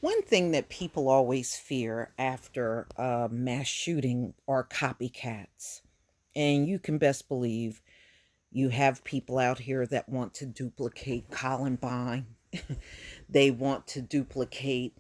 One thing that people always fear after a mass shooting are copycats. And you can best believe you have people out here that want to duplicate Columbine. They want to duplicate,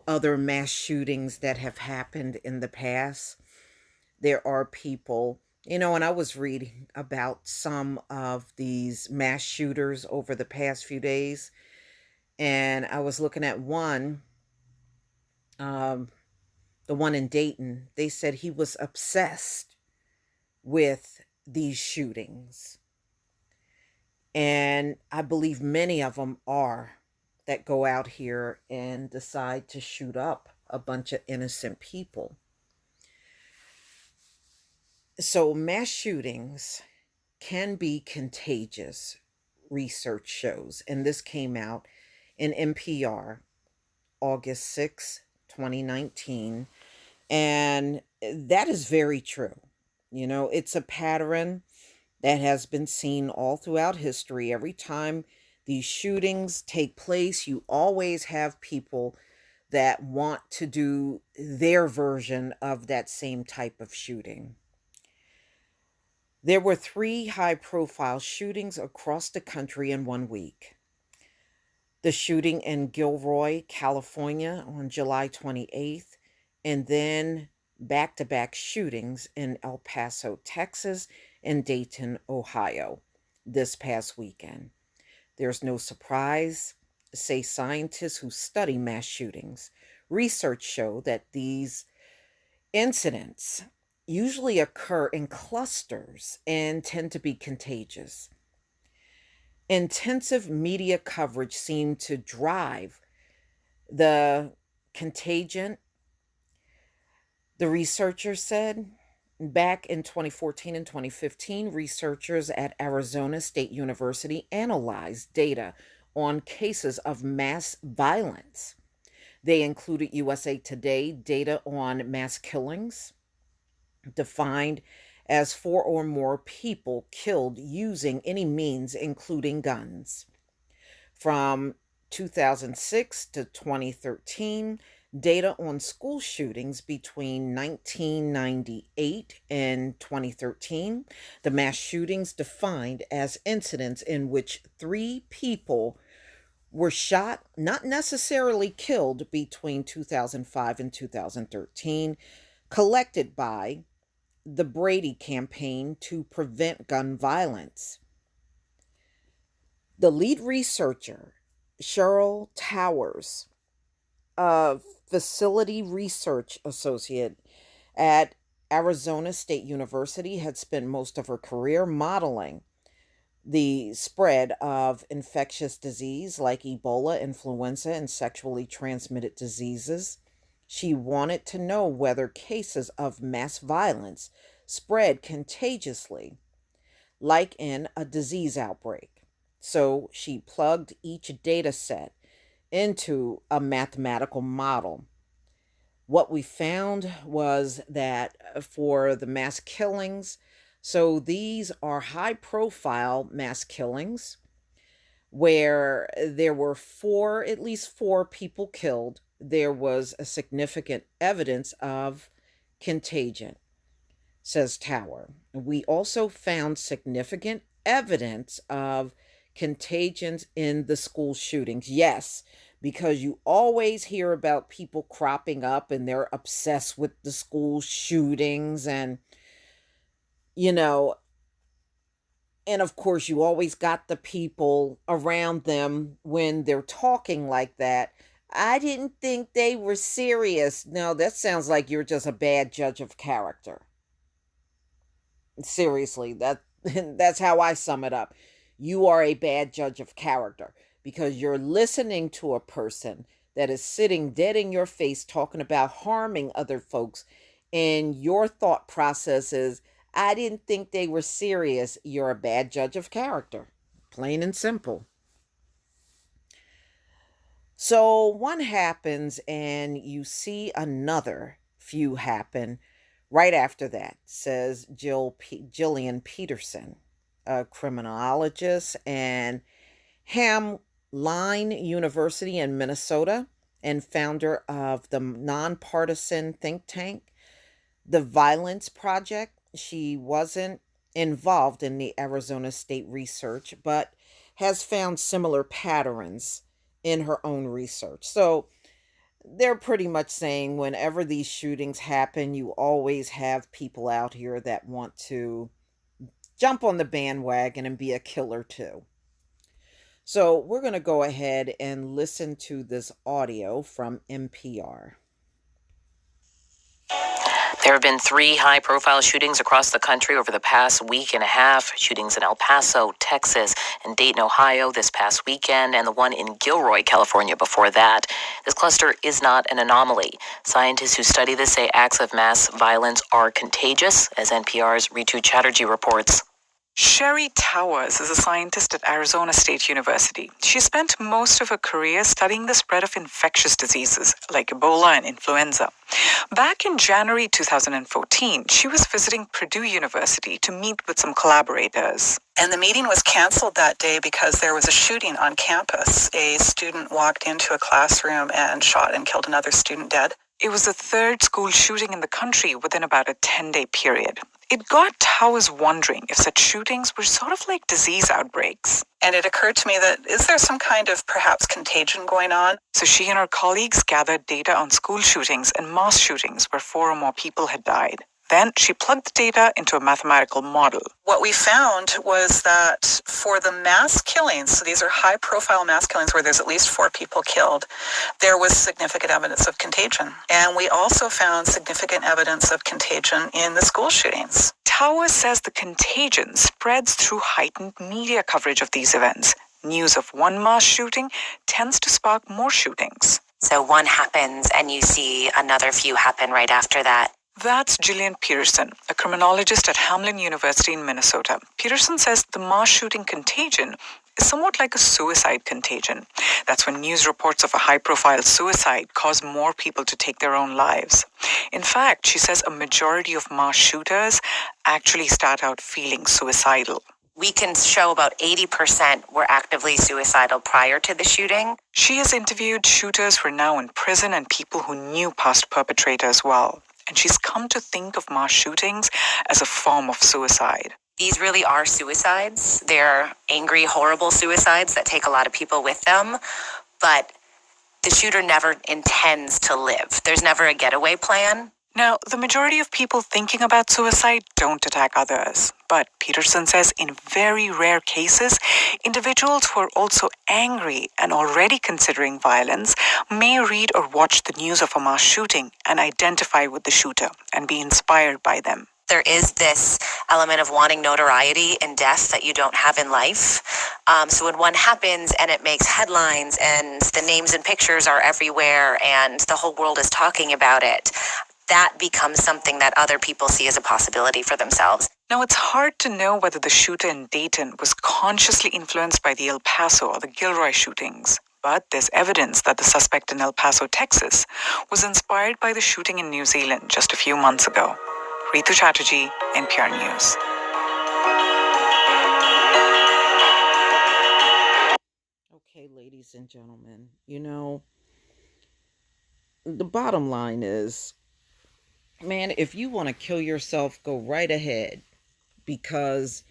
other mass shootings that have happened in the past. There are people, and I was reading about some of these mass shooters over the past few days. And I was looking at one, um, the one in Dayton. They said he was obsessed with these shootings. And I believe many of them are, that go out here and decide to shoot up a bunch of innocent people. So, mass shootings can be contagious, research shows. And this came out in NPR August 2019. And that is very true. It's a pattern that has been seen all throughout history. Every time these shootings take place, you always have people that want to do their version of that same type of shooting. There were three high profile shootings across the country in 1 week. The shooting in Gilroy, California on July 28th, and then back to back shootings in El Paso, Texas, and Dayton, Ohio this past weekend. There's no surprise, say scientists who study mass shootings. Research show that these incidents usually occur in clusters and tend to be contagious. Intensive media coverage seemed to drive the contagion. The researchers said back in 2014 and 2015, researchers at Arizona State University analyzed data on cases of mass violence. They included USA Today data on mass killings, defined as four or more people killed using any means, including guns. From 2006 to 2013, data on school shootings between 1998 and 2013, the mass shootings defined as incidents in which three people were shot, not necessarily killed, between 2005 and 2013, collected by the Brady Campaign to Prevent Gun Violence. The lead researcher, Cheryl Towers, a facility research associate at Arizona State University, had spent most of her career modeling the spread of infectious disease like Ebola, influenza, and sexually transmitted diseases. She wanted to know whether cases of mass violence spread contagiously, like in a disease outbreak. So she plugged each data set into a mathematical model. What we found was that for the mass killings, so these are high profile mass killings where there were at least four people killed, there was a significant evidence of contagion, says Tower. We also found significant evidence of contagions in the school shootings. Yes, because you always hear about people cropping up and they're obsessed with the school shootings you know, and of course, you always got the people around them when they're talking like that. I didn't think they were serious. No, that sounds like you're just a bad judge of character. Seriously, that's how I sum it up. You are a bad judge of character because you're listening to a person that is sitting dead in your face talking about harming other folks, and your thought process is, I didn't think they were serious. You're a bad judge of character. Plain and simple. So one happens, and you see another few happen right after that, says Jillian Peterson, a criminologist and Hamline University in Minnesota, and founder of the nonpartisan think tank, The Violence Project. She wasn't involved in the Arizona State research, but has found similar patterns in her own research. So they're pretty much saying whenever these shootings happen, you always have people out here that want to jump on the bandwagon and be a killer too. So we're going to go ahead and listen to this audio from NPR. There have been 3 high-profile shootings across the country over the past week and a half. Shootings in El Paso, Texas, and Dayton, Ohio this past weekend, and the one in Gilroy, California before that. This cluster is not an anomaly. Scientists who study this say acts of mass violence are contagious, as NPR's Ritu Chatterjee reports. Sherry Towers is a scientist at Arizona State University. She spent most of her career studying the spread of infectious diseases like Ebola and influenza. Back in January 2014, she was visiting Purdue University to meet with some collaborators. And the meeting was canceled that day because there was a shooting on campus. A student walked into a classroom and shot and killed another student dead. It was the 3rd school shooting in the country within about a 10-day period. It got Towers wondering if such shootings were sort of like disease outbreaks. And it occurred to me that is there some kind of perhaps contagion going on? So she and her colleagues gathered data on school shootings and mass shootings where 4 or more people had died. Then she plugged the data into a mathematical model. What we found was that for the mass killings, so these are high-profile mass killings where there's at least 4 people killed, there was significant evidence of contagion. And we also found significant evidence of contagion in the school shootings. Towers says the contagion spreads through heightened media coverage of these events. News of one mass shooting tends to spark more shootings. So one happens and you see another few happen right after that. That's Gillian Peterson, a criminologist at Hamline University in Minnesota. Peterson says the mass shooting contagion is somewhat like a suicide contagion. That's when news reports of a high-profile suicide cause more people to take their own lives. In fact, she says a majority of mass shooters actually start out feeling suicidal. We can show about 80% were actively suicidal prior to the shooting. She has interviewed shooters who are now in prison and people who knew past perpetrators well. And she's come to think of mass shootings as a form of suicide. These really are suicides. They're angry, horrible suicides that take a lot of people with them. But the shooter never intends to live. There's never a getaway plan. Now, the majority of people thinking about suicide don't attack others. But Peterson says in very rare cases, individuals who are also angry and already considering violence may read or watch the news of a mass shooting and identify with the shooter and be inspired by them. There is this element of wanting notoriety in death that you don't have in life. So when one happens and it makes headlines and the names and pictures are everywhere and the whole world is talking about it, that becomes something that other people see as a possibility for themselves. Now, it's hard to know whether the shooter in Dayton was consciously influenced by the El Paso or the Gilroy shootings. But there's evidence that the suspect in El Paso, Texas, was inspired by the shooting in New Zealand just a few months ago. Ritu Chatterjee, NPR News. Okay, ladies and gentlemen, the bottom line is, man, if you want to kill yourself, go right ahead, because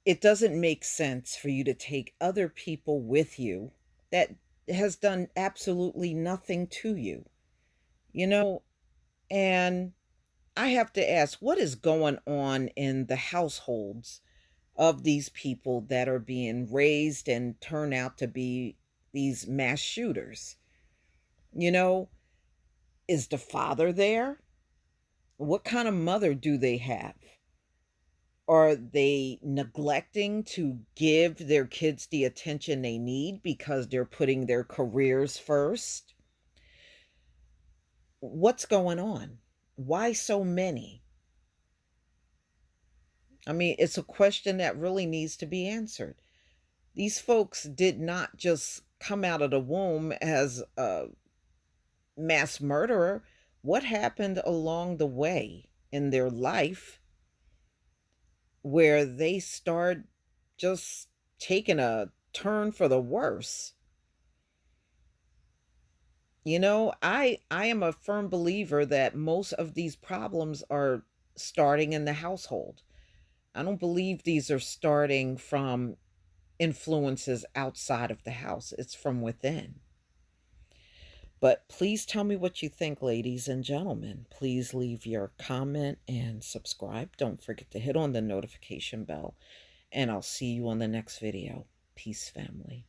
it doesn't make sense for you to take other people with you that has done absolutely nothing to you, and I have to ask, what is going on in the households of these people that are being raised and turn out to be these mass shooters? Is the father there? What kind of mother do they have? Are they neglecting to give their kids the attention they need because they're putting their careers first? What's going on? Why so many? I mean, it's a question that really needs to be answered. These folks did not just come out of the womb as a mass murderer. What happened along the way in their life where they start just taking a turn for the worse? I am a firm believer that most of these problems are starting in the household. I don't believe these are starting from influences outside of the house. It's from within. But please tell me what you think, ladies and gentlemen. Please leave your comment and subscribe. Don't forget to hit on the notification bell. And I'll see you on the next video. Peace, family.